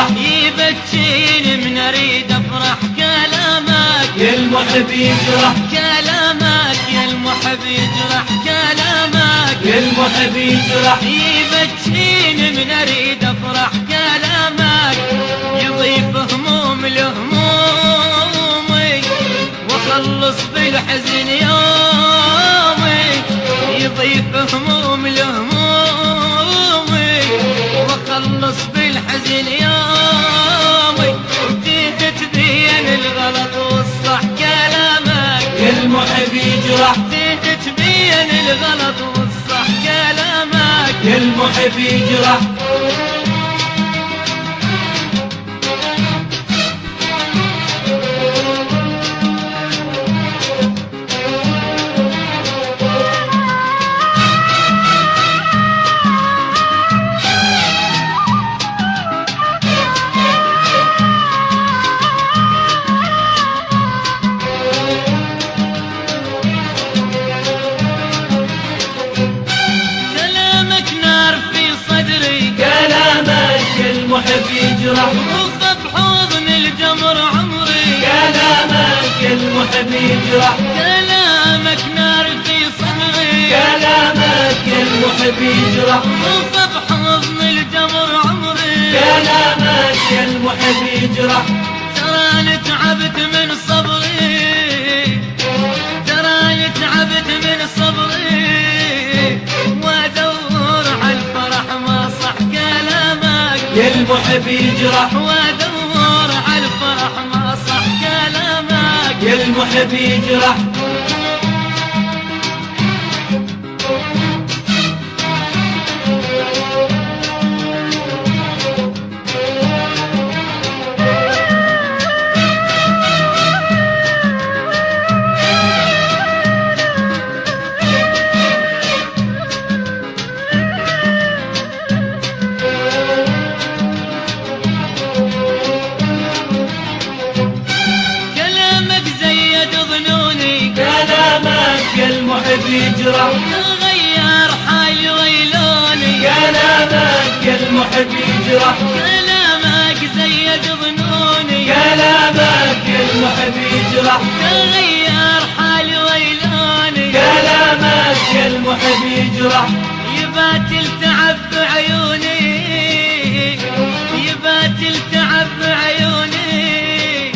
يجرح يبكيني من اريد افرح كلامك يا المحب يجرح كلامك يا المحب يجرح كلامك يا المحب يجرح يبكيني من اريد افرح كلامك يضيف هموم لهمومي واخلص بالحزن يومي يضيف هموم لهمومي واخلص بالحزن يومي وتيجي تبين الغلط والصح كلامك يا المحب يجرح تيجي تبين الغلط والصح كلامك يا المحب يجرح المحب يجرح وخذ بحضن الجمر عمري كلامك يا المحب يجرح كلامك نار في صدري كلامك يا المحب يجرح وخذ بحضن الجمر عمري كلامك يا المحب يجرح تراني تعبت من صبري تراني تعبت من صبري وادور على الفرح ما صح كلامك يا المحب يجرح وادور على الفرح ما صح كلامك يا المحب يجرح يا المحب يجرح غير حالي ويلوني كلامك يا المحب يجرح كلامك زيد ظنوني كلامك يا المحب يجرح غير حالي ويلوني كلامك يا المحب يجرح يبات التعب بعيوني يبات التعب بعيوني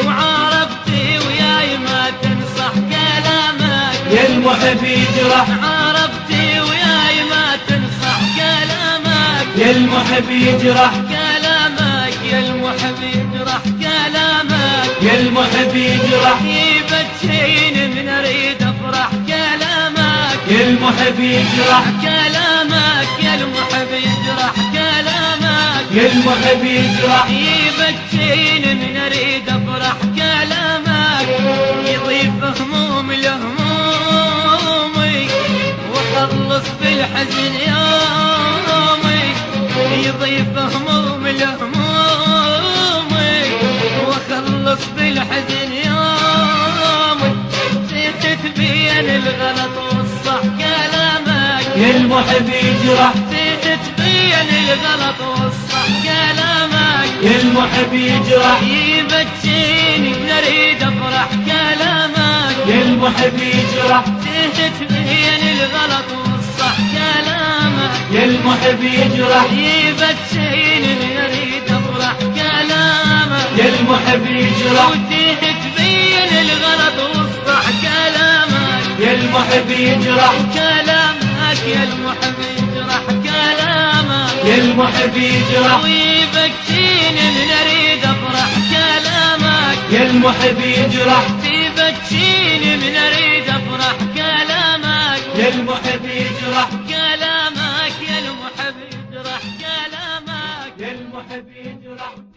وعارفتي وياي ما تنصح كلامك يا المحب يجرح عرفتي وياي ما تنصح كلامك يا المحب يجرح كلامك يا المحب يجرح كلامك يا المحب يجرح يبكيني من اريد افرح كلامك يا المحب يجرح كلامك يا المحب يجرح كلامك يا المحب يجرح يبكيني من اريد افرح كلامك يضيف هموم لهمومي واخلص بالحزن يومي يضيف هموم لهمومي واخلص بالحزن يومي تبين الغلط والصح كلامك يا المحب يجرح تبين الغلط والصح كلامك يا المحب يجرح يبكيني نريد افرح كلامك يا المحب يجرح تبين الغلط والصح كلامك يا المحب يجرح يبكيني نريد افرح كلامك يا المحب يجرح تبين الغلط والصح كلامك يا المحب يجرح كلامك يا المحب يجرح كلامك يا المحب يجرح ويبكيني من اريد افرح كلامك يا المحب يجرح تبكيني من اريد افرح كلامك يا المحب يجرح كلامك يا المحب يجرح كلامك يا المحب يجرح